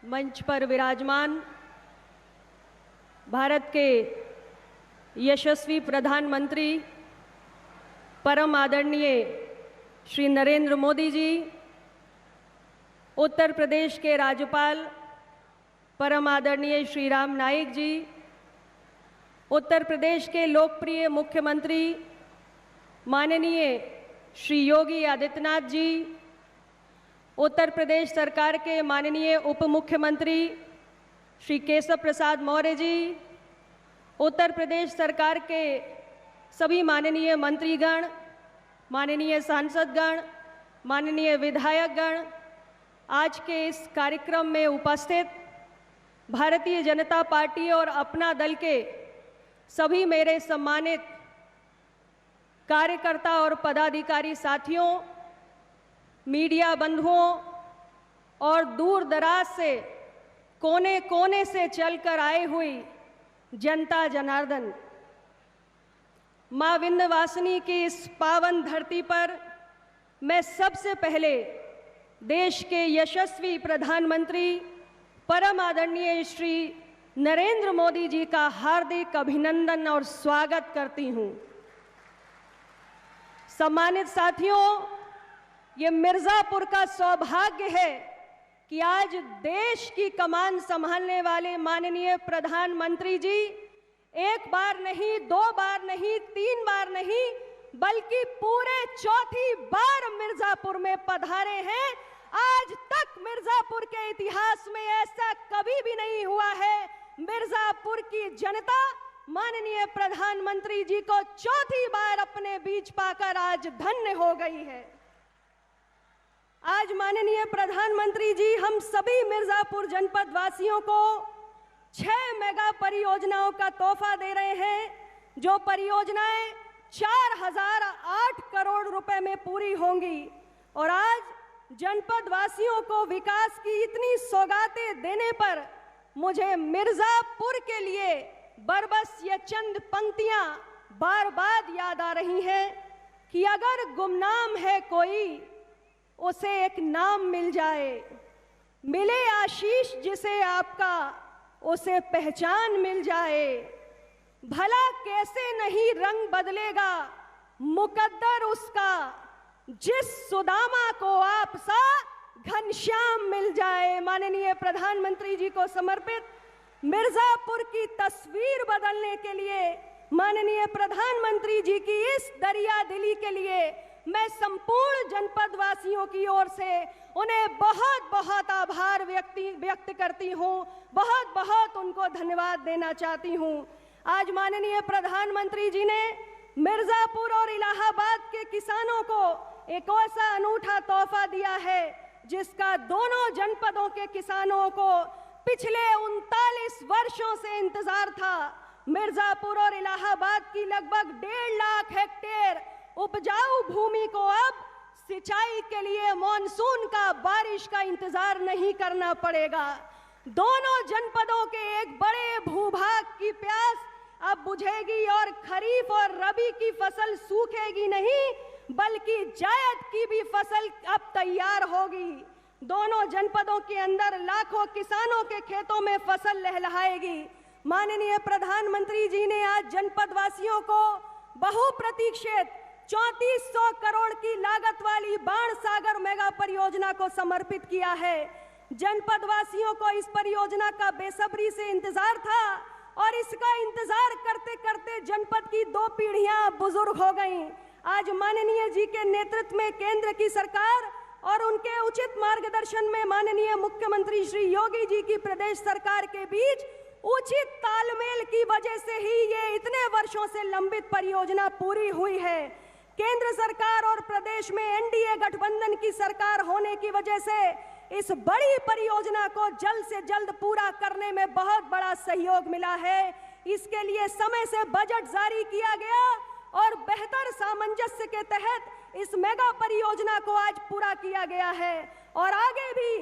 मंच पर विराजमान भारत के यशस्वी प्रधानमंत्री परम आदरणीय श्री नरेंद्र मोदी जी, उत्तर प्रदेश के राज्यपाल परम आदरणीय श्री राम नाईक जी, उत्तर प्रदेश के लोकप्रिय मुख्यमंत्री माननीय श्री योगी आदित्यनाथ जी, उत्तर प्रदेश सरकार के माननीय उप मुख्यमंत्री श्री केशव प्रसाद मौर्य जी, उत्तर प्रदेश सरकार के सभी माननीय मंत्रीगण, माननीय सांसदगण, माननीय विधायकगण, आज के इस कार्यक्रम में उपस्थित भारतीय जनता पार्टी और अपना दल के सभी मेरे सम्मानित कार्यकर्ता और पदाधिकारी साथियों, मीडिया बंधुओं और दूर दराज से कोने कोने से चलकर आए हुई जनता जनार्दन, मां विंध्यवासिनी की इस पावन धरती पर मैं सबसे पहले देश के यशस्वी प्रधानमंत्री परम आदरणीय श्री नरेंद्र मोदी जी का हार्दिक अभिनंदन और स्वागत करती हूं। सम्मानित साथियों, ये मिर्जापुर का सौभाग्य है कि आज देश की कमान संभालने वाले माननीय प्रधानमंत्री जी एक बार नहीं, दो बार नहीं, तीन बार नहीं, बल्कि पूरे चौथी बार मिर्जापुर में पधारे हैं। आज तक मिर्जापुर के इतिहास में ऐसा कभी भी नहीं हुआ है। मिर्जापुर की जनता माननीय प्रधानमंत्री जी को चौथी बार अपने बीच पाकर आज धन्य हो गई है। आज माननीय प्रधानमंत्री जी हम सभी मिर्जापुर जनपद वासियों को 6 मेगा परियोजनाओं का तोहफा दे रहे हैं, जो परियोजनाएं 4008 करोड़ रुपए में पूरी होंगी। और आज जनपद वासियों को विकास की इतनी सौगातें देने पर मुझे मिर्जापुर के लिए बरबस ये चंद पंक्तियां बार बार याद आ रही हैं कि अगर गुमनाम है कोई उसे एक नाम मिल जाए, मिले आशीष जिसे आपका उसे पहचान मिल जाए, भला कैसे नहीं रंग बदलेगा मुकद्दर उसका, जिस सुदामा को आप सा घनश्याम मिल जाए। माननीय प्रधानमंत्री जी को समर्पित मिर्जापुर की तस्वीर बदलने के लिए, माननीय प्रधानमंत्री जी की इस दरिया दिली के लिए मैं संपूर्ण जनपद वासियों की ओर से उन्हें बहुत बहुत आभार व्यक्त करती हूं, बहुत बहुत उनको धन्यवाद देना चाहती हूं। आज माननीय प्रधानमंत्री जी ने मिर्जापुर और इलाहाबाद के किसानों को एक ऐसा अनूठा तोहफा दिया है जिसका दोनों जनपदों के किसानों को पिछले 39 वर्षों से इंतजार था। मिर्जापुर और इलाहाबाद की लगभग 1.5 लाख हेक्टेयर उपजाऊ भूमि को अब सिंचाई के लिए मॉनसून का, बारिश का इंतजार नहीं करना पड़ेगा। दोनों जनपदों के एक बड़े भूभाग की प्यास अब बुझेगी और खरीफ और रबी की फसल सूखेगी नहीं, बल्कि जायद की भी फसल अब तैयार होगी। दोनों जनपदों के अंदर लाखों किसानों के खेतों में फसल लहलहाएगी। माननीय प्रधानमंत्री जी ने आज जनपद वासियों को बहुप्रतीक्षित 3400 करोड़ की लागत वाली बाणसागर मेगा परियोजना को समर्पित किया है। जनपद वासियों को इस परियोजना का बेसब्री से इंतजार था और इसका इंतजार करते करते जनपद की 2 पीढ़ियां बुजुर्ग हो गईं। आज माननीय जी के नेतृत्व में केंद्र की सरकार और उनके उचित मार्गदर्शन में माननीय मुख्यमंत्री श्री योगी जी की प्रदेश सरकार के बीच उचित तालमेल की वजह से ही ये इतने वर्षों से लंबित परियोजना पूरी हुई है। केंद्र सरकार और प्रदेश में एनडीए गठबंधन की सरकार होने की वजह से इस बड़ी परियोजना को जल्द से जल्द पूरा करने में बहुत बड़ा सहयोग मिला है। इसके लिए समय से बजट जारी किया गया और बेहतर सामंजस्य के तहत इस मेगा परियोजना को आज पूरा किया गया है। और आगे भी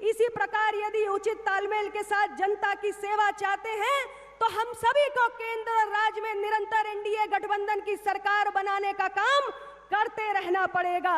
इसी प्रकार यदि उचित तालमेल के साथ जनता की सेवा चाहते हैं तो हम सभी को केंद्र और राज्य में निरंतर एनडीए गठबंधन की सरकार बनाने का काम करते रहना पड़ेगा।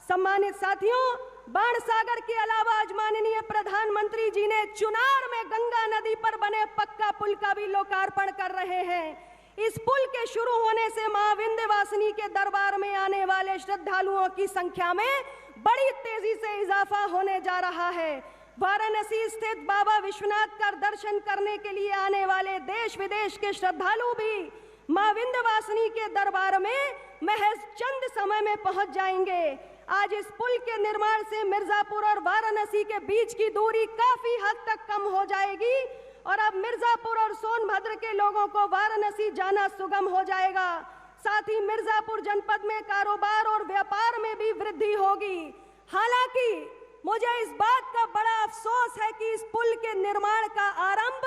सम्मानित साथियों, बाणसागर के अलावा आज माननीय प्रधानमंत्री जी जी ने चुनार में गंगा नदी पर बने पक्का पुल का भी लोकार्पण कर रहे हैं। इस पुल के शुरू होने से मां विंध्यवासिनी के दरबार में आने वाले श्रद्धालुओं की संख्या में बड़ी तेजी से इजाफा होने जा रहा है। वाराणसी स्थित बाबा विश्वनाथ का दर्शन करने के लिए आने वाले देश विदेश के श्रद्धालु भी मां विंध्यवासिनी के दरबार में महज चंद समय में पहुंच जाएंगे। आज इस पुल के निर्माण से मिर्जापुर और वाराणसी के बीच की दूरी काफी हद तक कम हो जाएगी और अब मिर्जापुर और सोनभद्र के लोगों को वाराणसी जाना सुगम हो जाएगा। साथ ही मिर्जापुर जनपद में कारोबार और व्यापार में भी वृद्धि होगी। हालांकि मुझे इस बात का बड़ा अफसोस है कि इस पुल के निर्माण का आरंभ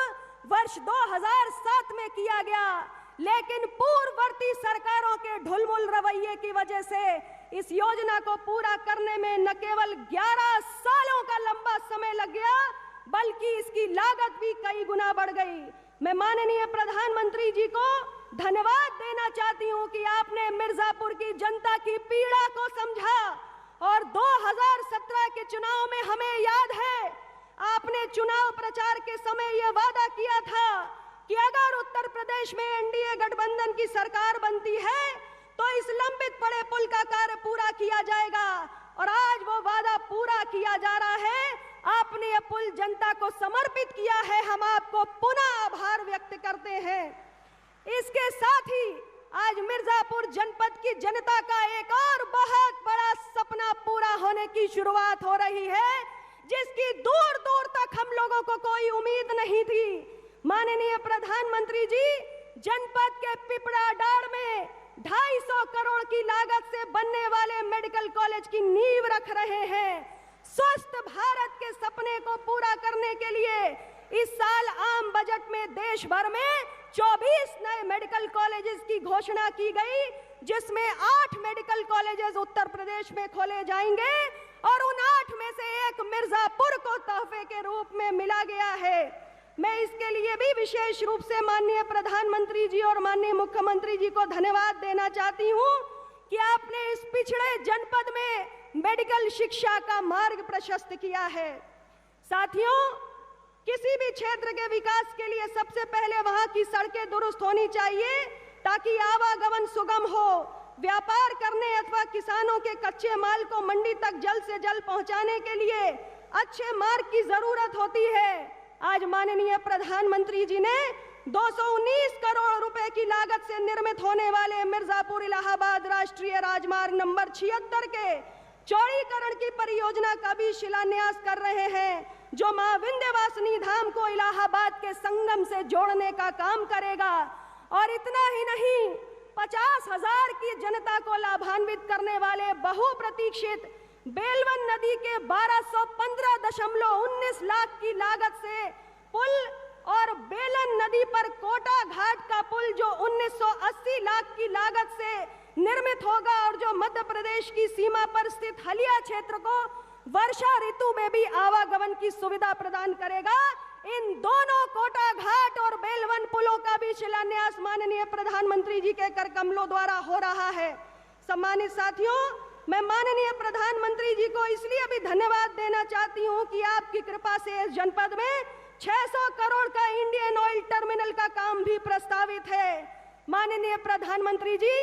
वर्ष 2007 में किया गया, लेकिन पूर्ववर्ती सरकारों के ढुलमुल रवैये की वजह से इस योजना को पूरा करने में न केवल 11 सालों का लंबा समय लग गया, बल्कि इसकी लागत भी कई गुना बढ़ गई। मैं माननीय प्रधानमंत्री जी को धन्यवाद देना चाहती हूं कि आपने मिर्जापुर की जनता की पीड़ा को समझा और 2017 के चुनाव में हमें याद है आपने चुनाव प्रचार के समय यह वादा किया था कि अगर उत्तर प्रदेश में एनडीए गठबंधन की सरकार बनती है तो इस लंबित पड़े पुल का कार्य पूरा किया जाएगा और आज वो वादा पूरा किया जा रहा है। आपने यह पुल जनता को समर्पित किया है, हम आपको पुनः आभार व्यक्त करते हैं। इसके साथ ही आज मिर्जापुर जनपद की जनता का एक और बहुत बड़ा सपना पूरा होने की शुरुआत हो रही है, जिसकी दूर दूर तक हम लोगों को कोई उम्मीद नहीं थी। माननीय प्रधानमंत्री जी जनपद के पिपड़ा डाड़ में 250 करोड़ की लागत से बनने वाले मेडिकल कॉलेज की नींव रख रहे हैं। स्वस्थ भारत के सपने को पूरा करने के लिए इस साल आम बजट में देश भर में 24 नए मेडिकल कॉलेजेस की घोषणा की गई, जिसमें 8 मेडिकल कॉलेजेस उत्तर प्रदेश में खोले जाएंगे और उन 8 में से एक मिर्जापुर को तोहफे के रूप में मिला गया है। मैं इसके लिए भी विशेष रूप से माननीय प्रधानमंत्री जी और माननीय मुख्यमंत्री जी को धन्यवाद देना चाहती हूं कि आपने इस पिछड़े जनपद में मेडिकल शिक्षा का मार्ग प्रशस्त किया है। साथियों, किसी भी क्षेत्र के विकास के लिए सबसे पहले वहां की सड़कें दुरुस्त होनी चाहिए ताकि आवागमन सुगम हो। व्यापार करने अथवा किसानों के कच्चे माल को मंडी तक जल्द से जल्द पहुंचाने के लिए अच्छे मार्ग की जरूरत होती है। आज माननीय प्रधानमंत्री जी ने 219 करोड़ रुपए की लागत से निर्मित होने वाले मिर्जापुर इलाहाबाद राष्ट्रीय राजमार्ग नंबर 76 के चौड़ीकरण की परियोजना का भी शिलान्यास कर रहे हैं, जो मां विंध्यवासिनी धाम को इलाहाबाद के संगम से जोड़ने का काम करेगा। और इतना ही नहीं, 50,000 की जनता को लाभान्वित करने वाले बहुप्रतीक्षित बेलवन नदी के 1215.19 लाख की लागत से पुल और बेलन नदी पर कोटा घाट का पुल जो 1980 लाख की लागत से निर्मित होगा और जो मध्य प्रदेश की सीमा पर स्थित हलिया क्षेत्र को वर्षा ऋतु में भी आवागमन की सुविधा प्रदान करेगा। इन दोनों कोटा घाट और बेलवन पुलों का भी शिलान्यास माननीय प्रधानमंत्री जी के कर कमलों द्वारा हो रहा है। सम्मानित साथियों, मैं माननीय प्रधानमंत्री जी को इसलिए भी धन्यवाद देना चाहती हूं कि आपकी कृपा से इस जनपद में 600 करोड़ का इंडियन ऑयल टर्मिनल का काम भी प्रस्तावित है। माननीय प्रधानमंत्री जी,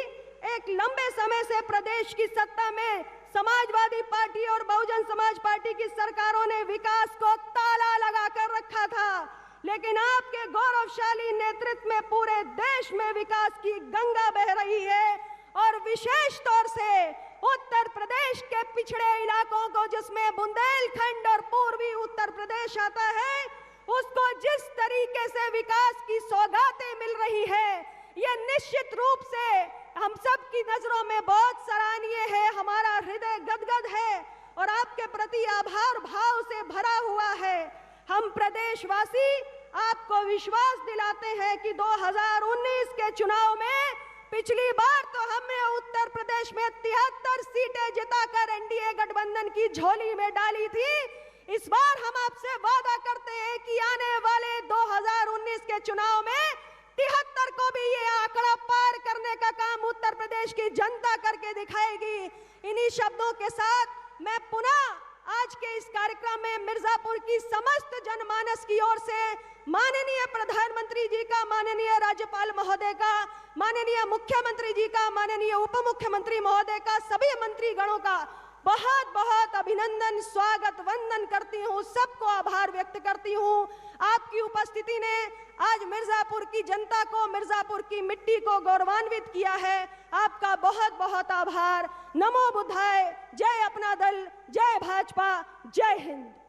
एक लंबे समय से प्रदेश की सत्ता में समाजवादी पार्टी और बहुजन समाज पार्टी की सरकारों ने विकास को ताला लगाकर रखा था, लेकिन आपके गौरवशाली नेतृत्व में पूरे देश में विकास की गंगा बह रही है और विशेष तौर से उत्तर प्रदेश के पिछड़े इलाकों को, जिसमें बुंदेलखंड और पूर्वी उत्तर प्रदेश आता है, उसको जिस तरीके से विकास की सौगातें मिल रही है, यह निश्चित रूप से हम सब की नजरों में बहुत सराहनीय है। हमारा हृदय गदगद है और आपके प्रति आभार भाव से भरा हुआ है। हम प्रदेशवासी आपको विश्वास दिलाते हैं कि 2019 के चुनाव में पिछली बार तो हमने उत्तर प्रदेश में 73 सीटें जिताकर एनडीए गठबंधन की झोली में डाली थी। इस बार हम आपसे वादा करते हैं कि आने वाले 2019 के चुनाव में 73 को भी ये आंकड़ा पार करने का काम उत्तर प्रदेश की जनता करके दिखाएगी। इन्हीं शब्दों के साथ मैं पुनः आज के इस कार्यक्रम में मिर्जापुर की समस्त जनमानस की ओर से माननीय प्रधानमंत्री जी का, माननीय राज्यपाल महोदय का, माननीय मुख्यमंत्री जी का, माननीय उप मुख्यमंत्री महोदय का, सभी मंत्रीगणों का बहुत बहुत अभिनंदन, स्वागत, वंदन करती हूँ। सबको आभार व्यक्त करती हूँ। आपकी उपस्थिति ने आज मिर्जापुर की जनता को, मिर्जापुर की मिट्टी को गौरवान्वित किया है। आपका बहुत बहुत आभार। नमो बुद्धाय। जय अपना दल, जय भाजपा, जय हिंद।